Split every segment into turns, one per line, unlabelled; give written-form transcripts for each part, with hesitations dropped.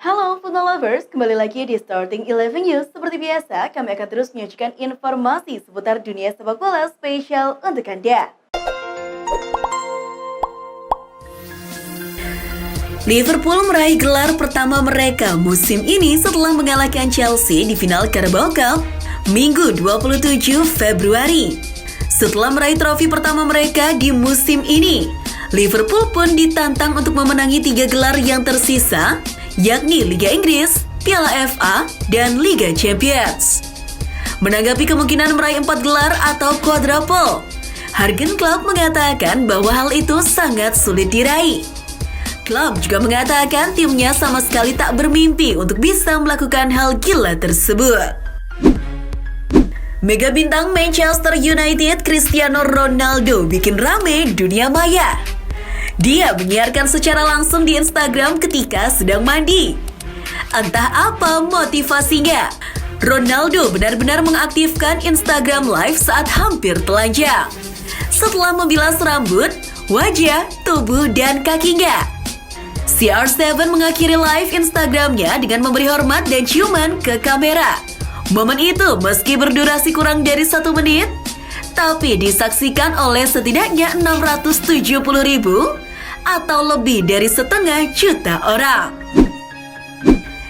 Halo football lovers, kembali lagi di Starting 11 News. Seperti biasa, kami akan terus menyajikan informasi seputar dunia sepak bola spesial untuk Anda.
Liverpool meraih gelar pertama mereka musim ini setelah mengalahkan Chelsea di final Carabao Cup Minggu 27 Februari. Setelah meraih trofi pertama mereka di musim ini, Liverpool pun ditantang untuk memenangi 3 gelar yang tersisa, yakni Liga Inggris, Piala FA, dan Liga Champions. Menanggapi kemungkinan meraih 4 gelar atau quadruple, Jurgen Klopp mengatakan bahwa hal itu sangat sulit diraih. Klopp juga mengatakan timnya sama sekali tak bermimpi untuk bisa melakukan hal gila tersebut. Mega bintang Manchester United Cristiano Ronaldo bikin rame dunia maya. Dia menyiarkan secara langsung di Instagram ketika sedang mandi. Entah apa motivasinya, Ronaldo benar-benar mengaktifkan Instagram Live saat hampir telanjang. Setelah membilas rambut, wajah, tubuh, dan kakinya, CR7 mengakhiri live Instagramnya dengan memberi hormat dan ciuman ke kamera. Momen itu meski berdurasi kurang dari 1 menit, tapi disaksikan oleh setidaknya 670.000 atau lebih dari 1,5 juta orang.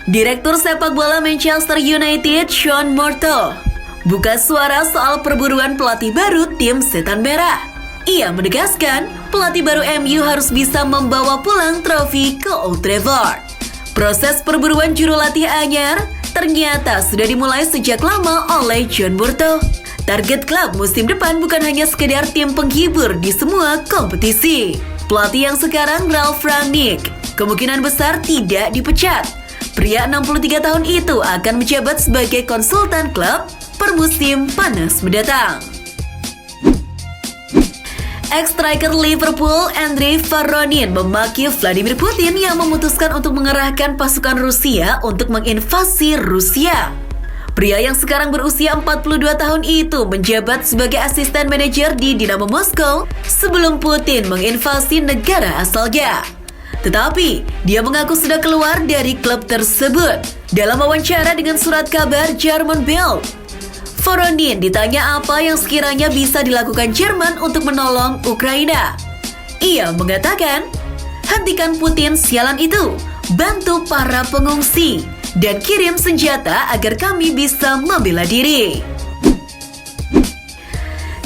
Direktur sepak bola Manchester United, Sean Morto, buka suara soal perburuan pelatih baru tim Setan Merah. Ia menegaskan pelatih baru MU harus bisa membawa pulang trofi ke Old Trafford. Proses perburuan juru latih anyar ternyata sudah dimulai sejak lama oleh John Morto. Target klub musim depan bukan hanya sekedar tim penghibur di semua kompetisi. Pelatih yang sekarang, Ralf Rangnick, kemungkinan besar tidak dipecat. Pria 63 tahun itu akan menjabat sebagai konsultan klub per musim panas mendatang. Ex-striker Liverpool, Andrei Voronin, memaki Vladimir Putin yang memutuskan untuk mengerahkan pasukan Rusia untuk menginvasi Rusia. Pria yang sekarang berusia 42 tahun itu menjabat sebagai asisten manajer di Dinamo Moskow sebelum Putin menginvasi negara asalnya. Tetapi, dia mengaku sudah keluar dari klub tersebut. Dalam wawancara dengan surat kabar German Bild, Voronin ditanya apa yang sekiranya bisa dilakukan Jerman untuk menolong Ukraina. Ia mengatakan, hentikan Putin sialan itu, bantu para pengungsi, dan kirim senjata agar kami bisa membela diri.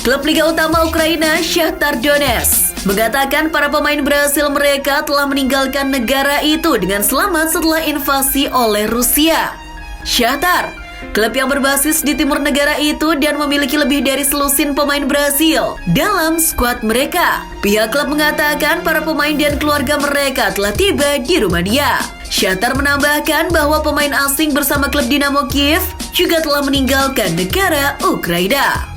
Klub Liga Utama Ukraina, Shakhtar Donetsk, mengatakan para pemain Brasil mereka telah meninggalkan negara itu dengan selamat setelah invasi oleh Rusia. Shakhtar, klub yang berbasis di timur negara itu dan memiliki lebih dari selusin pemain Brasil dalam skuad mereka. Pihak klub mengatakan para pemain dan keluarga mereka telah tiba di Rumania. Shakhtar menambahkan bahwa pemain asing bersama klub Dinamo Kiev juga telah meninggalkan negara Ukraina.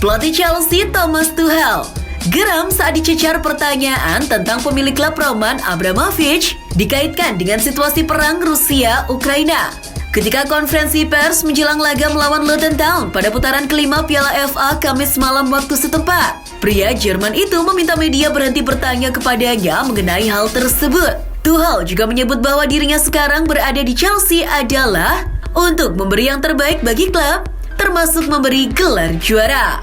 Pelatih Chelsea Thomas Tuchel geram saat dicecar pertanyaan tentang pemilik klub Roman Abramovich dikaitkan dengan situasi perang Rusia-Ukraina. Ketika konferensi pers menjelang laga melawan Luton Town pada putaran kelima Piala FA Kamis malam waktu setempat, pria Jerman itu meminta media berhenti bertanya kepadanya mengenai hal tersebut. Tuchel juga menyebut bahwa dirinya sekarang berada di Chelsea adalah untuk memberi yang terbaik bagi klub, termasuk memberi gelar juara.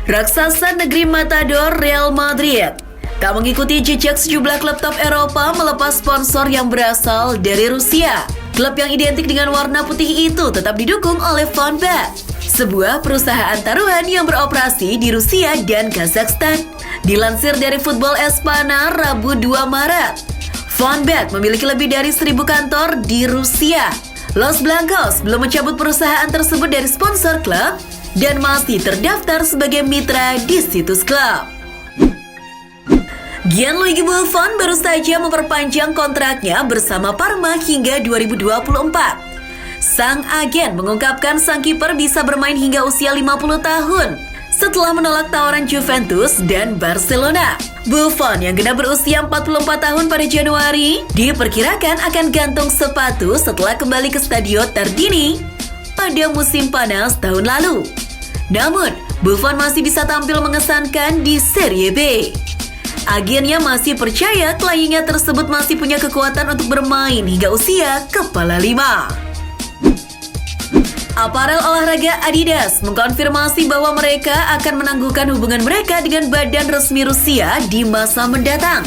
Raksasa negeri Matador Real Madrid tak mengikuti jejak sejumlah klub top Eropa melepas sponsor yang berasal dari Rusia. Klub yang identik dengan warna putih itu tetap didukung oleh Fonbet, sebuah perusahaan taruhan yang beroperasi di Rusia dan Kazakhstan. Dilansir dari Football Espana Rabu 2 Maret, Fonbet memiliki lebih dari 1.000 kantor di Rusia. Los Blancos belum mencabut perusahaan tersebut dari sponsor klub dan masih terdaftar sebagai mitra di situs klub. Gianluigi Buffon baru saja memperpanjang kontraknya bersama Parma hingga 2024. Sang agen mengungkapkan sang kiper bisa bermain hingga usia 50 tahun setelah menolak tawaran Juventus dan Barcelona. Buffon yang genap berusia 44 tahun pada Januari diperkirakan akan gantung sepatu setelah kembali ke Stadio Tardini pada musim panas tahun lalu. Namun, Buffon masih bisa tampil mengesankan di Serie B. Agennya masih percaya kliennya tersebut masih punya kekuatan untuk bermain hingga usia kepala 5. Aparel olahraga Adidas mengkonfirmasi bahwa mereka akan menangguhkan hubungan mereka dengan badan resmi Rusia di masa mendatang.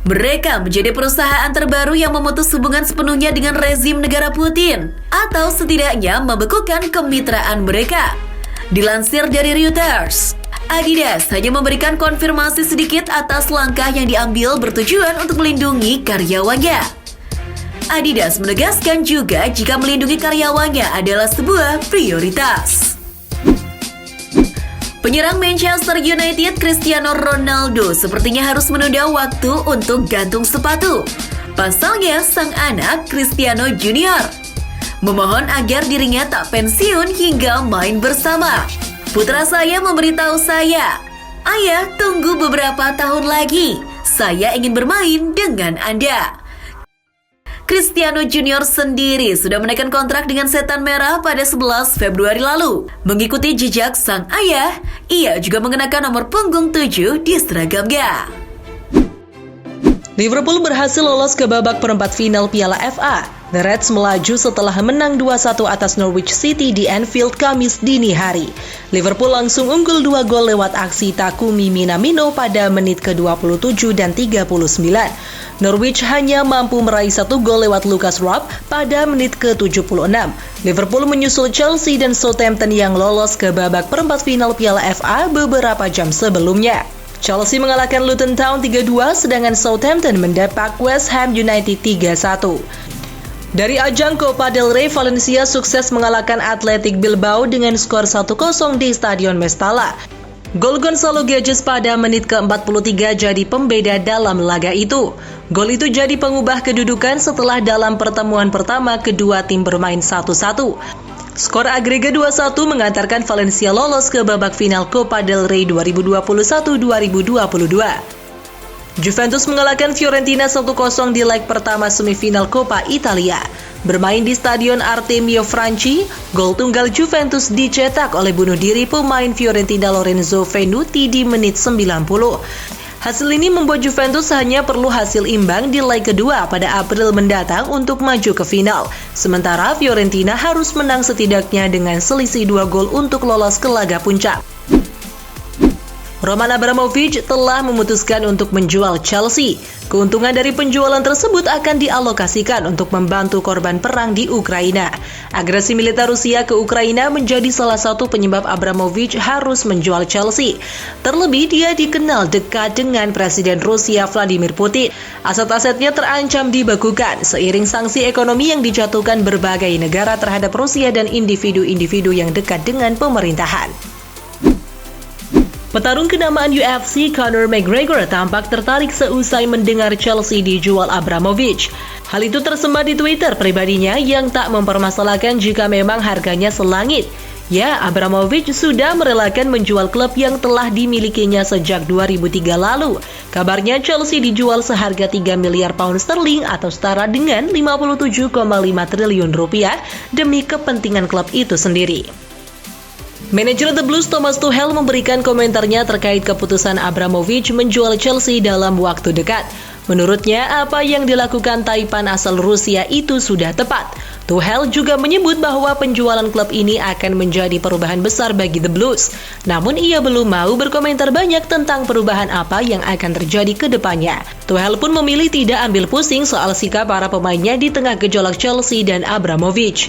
Mereka menjadi perusahaan terbaru yang memutus hubungan sepenuhnya dengan rezim negara Putin, atau setidaknya membekukan kemitraan mereka. Dilansir dari Reuters, Adidas hanya memberikan konfirmasi sedikit atas langkah yang diambil bertujuan untuk melindungi karyawannya. Adidas menegaskan juga jika melindungi karyawannya adalah sebuah prioritas. Penyerang Manchester United Cristiano Ronaldo sepertinya harus menunda waktu untuk gantung sepatu. Pasalnya sang anak Cristiano Junior memohon agar dirinya tak pensiun hingga main bersama. Putra saya memberitahu saya, "Ayah, tunggu beberapa tahun lagi. Saya ingin bermain dengan Anda." Cristiano Junior sendiri sudah menaikkan kontrak dengan Setan Merah pada 11 Februari lalu. Mengikuti jejak sang ayah, ia juga mengenakan nomor punggung 7 di seragamnya.
Liverpool berhasil lolos ke babak perempat final Piala FA. The Reds melaju setelah menang 2-1 atas Norwich City di Anfield Kamis dini hari. Liverpool langsung unggul 2 gol lewat aksi Takumi Minamino pada menit ke-27 dan 39. Norwich hanya mampu meraih 1 gol lewat Lucas Rapp pada menit ke-76. Liverpool menyusul Chelsea dan Southampton yang lolos ke babak perempat final Piala FA beberapa jam sebelumnya. Chelsea mengalahkan Luton Town 3-2, sedangkan Southampton mendepak West Ham United 3-1. Dari ajang Copa del Rey, Valencia sukses mengalahkan Athletic Bilbao dengan skor 1-0 di Stadion Mestalla. Gol Gonzalo Guedes pada menit ke-43 jadi pembeda dalam laga itu. Gol itu jadi pengubah kedudukan setelah dalam pertemuan pertama kedua tim bermain 1-1. Skor agregat 2-1 mengantarkan Valencia lolos ke babak final Copa del Rey 2021-2022. Juventus mengalahkan Fiorentina 1-0 di leg pertama semifinal Coppa Italia. Bermain di Stadion Artemio Franchi, gol tunggal Juventus dicetak oleh bunuh diri pemain Fiorentina Lorenzo Venuti di menit 90. Hasil ini membuat Juventus hanya perlu hasil imbang di leg kedua pada April mendatang untuk maju ke final. Sementara Fiorentina harus menang setidaknya dengan selisih 2 gol untuk lolos ke laga puncak. Roman Abramovich telah memutuskan untuk menjual Chelsea. Keuntungan dari penjualan tersebut akan dialokasikan untuk membantu korban perang di Ukraina. Agresi militer Rusia ke Ukraina menjadi salah satu penyebab Abramovich harus menjual Chelsea. Terlebih dia dikenal dekat dengan Presiden Rusia Vladimir Putin. Aset-asetnya terancam dibekukan seiring sanksi ekonomi yang dijatuhkan berbagai negara terhadap Rusia dan individu-individu yang dekat dengan pemerintahan. Petarung kenamaan UFC Conor McGregor tampak tertarik seusai mendengar Chelsea dijual Abramovich. Hal itu tersebar di Twitter pribadinya yang tak mempermasalahkan jika memang harganya selangit. Ya, Abramovich sudah merelakan menjual klub yang telah dimilikinya sejak 2003 lalu. Kabarnya Chelsea dijual seharga 3 miliar pound sterling atau setara dengan 57,5 triliun rupiah demi kepentingan klub itu sendiri. Manajer The Blues Thomas Tuchel memberikan komentarnya terkait keputusan Abramovich menjual Chelsea dalam waktu dekat. Menurutnya, apa yang dilakukan Taipan asal Rusia itu sudah tepat. Tuchel juga menyebut bahwa penjualan klub ini akan menjadi perubahan besar bagi The Blues. Namun ia belum mau berkomentar banyak tentang perubahan apa yang akan terjadi ke depannya. Tuchel pun memilih tidak ambil pusing soal sikap para pemainnya di tengah gejolak Chelsea dan Abramovich.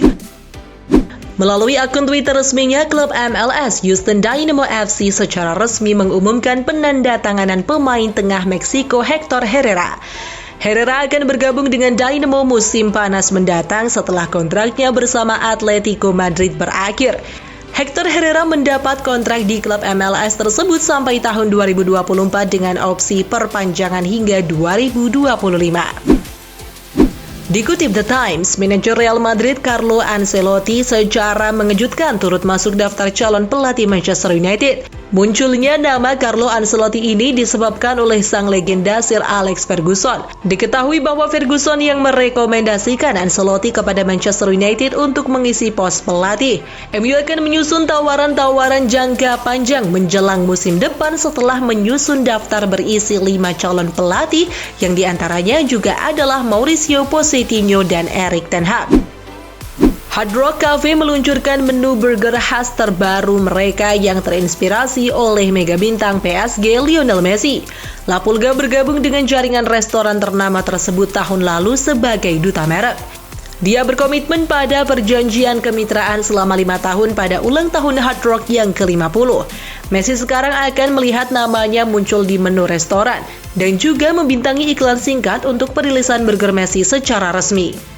Melalui akun Twitter resminya, klub MLS Houston Dynamo FC secara resmi mengumumkan penandatanganan pemain tengah Meksiko Hector Herrera. Herrera akan bergabung dengan Dynamo musim panas mendatang setelah kontraknya bersama Atletico Madrid berakhir. Hector Herrera mendapat kontrak di klub MLS tersebut sampai tahun 2024 dengan opsi perpanjangan hingga 2025. Dikutip The Times, manajer Real Madrid Carlo Ancelotti secara mengejutkan turut masuk daftar calon pelatih Manchester United. Munculnya nama Carlo Ancelotti ini disebabkan oleh sang legenda Sir Alex Ferguson. Diketahui bahwa Ferguson yang merekomendasikan Ancelotti kepada Manchester United untuk mengisi pos pelatih. MU akan menyusun tawaran-tawaran jangka panjang menjelang musim depan setelah menyusun daftar berisi 5 calon pelatih yang diantaranya juga adalah Mauricio Pochettino dan Erik ten Hag. Hard Rock Cafe meluncurkan menu burger khas terbaru mereka yang terinspirasi oleh mega bintang PSG Lionel Messi. La Pulga bergabung dengan jaringan restoran ternama tersebut tahun lalu sebagai duta merek. Dia berkomitmen pada perjanjian kemitraan selama 5 tahun pada ulang tahun Hard Rock yang ke-50. Messi sekarang akan melihat namanya muncul di menu restoran dan juga membintangi iklan singkat untuk perilisan burger Messi secara resmi.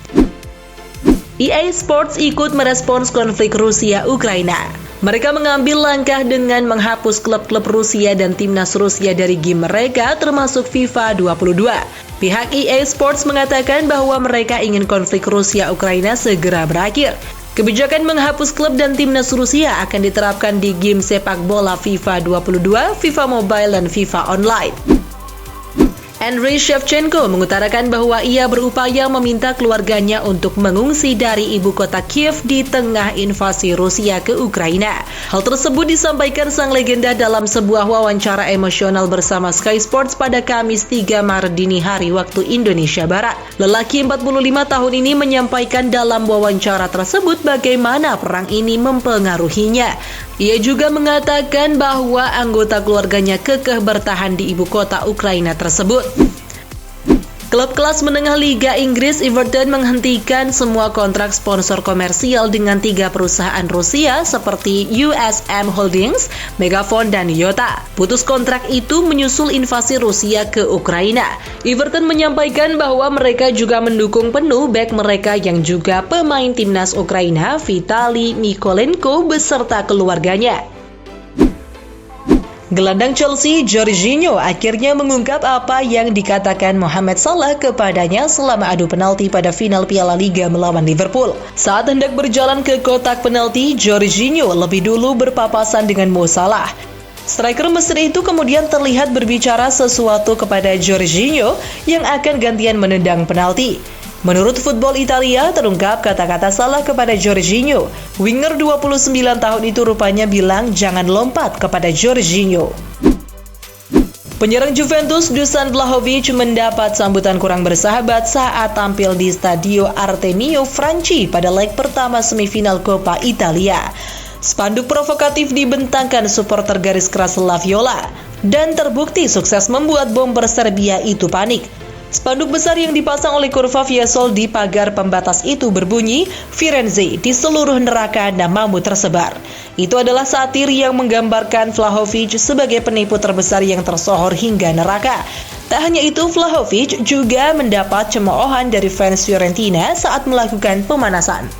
EA Sports ikut merespons konflik Rusia-Ukraina. Mereka mengambil langkah dengan menghapus klub-klub Rusia dan timnas Rusia dari game mereka termasuk FIFA 22. Pihak EA Sports mengatakan bahwa mereka ingin konflik Rusia-Ukraina segera berakhir. Kebijakan menghapus klub dan timnas Rusia akan diterapkan di game sepak bola FIFA 22, FIFA Mobile, dan FIFA Online. Andriy Shevchenko mengutarakan bahwa ia berupaya meminta keluarganya untuk mengungsi dari ibu kota Kiev di tengah invasi Rusia ke Ukraina. Hal tersebut disampaikan sang legenda dalam sebuah wawancara emosional bersama Sky Sports pada Kamis 3 Maret dini hari waktu Indonesia Barat. Lelaki 45 tahun ini menyampaikan dalam wawancara tersebut bagaimana perang ini mempengaruhinya. Ia juga mengatakan bahwa anggota keluarganya kekeh bertahan di ibu kota Ukraina tersebut. Klub kelas menengah Liga Inggris Everton menghentikan semua kontrak sponsor komersial dengan 3 perusahaan Rusia seperti USM Holdings, Megafon, dan Yota. Putus kontrak itu menyusul invasi Rusia ke Ukraina. Everton menyampaikan bahwa mereka juga mendukung penuh bek mereka yang juga pemain timnas Ukraina, Vitali Mykolenko beserta keluarganya. Gelandang Chelsea, Jorginho, akhirnya mengungkap apa yang dikatakan Mohamed Salah kepadanya selama adu penalti pada final Piala Liga melawan Liverpool. Saat hendak berjalan ke kotak penalti, Jorginho lebih dulu berpapasan dengan Mo Salah. Striker Mesir itu kemudian terlihat berbicara sesuatu kepada Jorginho yang akan gantian menendang penalti. Menurut Football Italia, terungkap kata-kata Salah kepada Jorginho. Winger 29 tahun itu rupanya bilang jangan lompat kepada Jorginho. Penyerang Juventus Dusan Vlahovic mendapat sambutan kurang bersahabat saat tampil di Stadio Artemio Franchi pada leg pertama semifinal Coppa Italia. Spanduk provokatif dibentangkan supporter garis keras La Viola dan terbukti sukses membuat bomber Serbia itu panik. Spanduk besar yang dipasang oleh Curva Fiesol di pagar pembatas itu berbunyi, Firenze, di seluruh neraka namamu tersebar. Itu adalah satir yang menggambarkan Vlahovic sebagai penipu terbesar yang tersohor hingga neraka. Tak hanya itu, Vlahovic juga mendapat cemoohan dari fans Fiorentina saat melakukan pemanasan.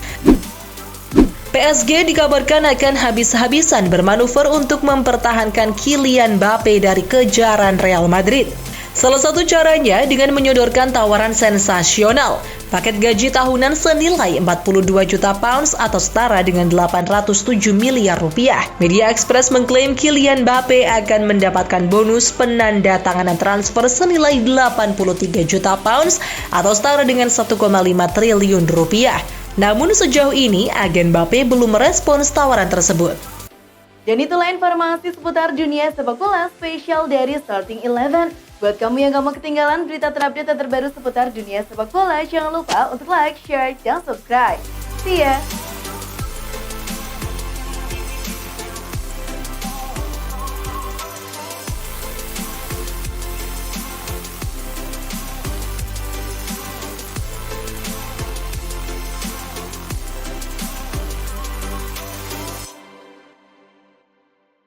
PSG dikabarkan akan habis-habisan bermanuver untuk mempertahankan Kylian Mbappe dari kejaran Real Madrid. Salah satu caranya dengan menyodorkan tawaran sensasional. Paket gaji tahunan senilai 42 juta pounds atau setara dengan 807 miliar rupiah. Media Express mengklaim Kylian Mbappe akan mendapatkan bonus penandatanganan transfer senilai 83 juta pounds atau setara dengan 1,5 triliun rupiah. Namun sejauh ini, agen Mbappe belum merespons tawaran tersebut.
Dan itulah informasi seputar dunia sepak bola spesial dari Starting 11. Buat kamu yang gak mau ketinggalan berita terupdate dan terbaru seputar dunia sepak bola, jangan lupa untuk like, share, dan subscribe. See ya!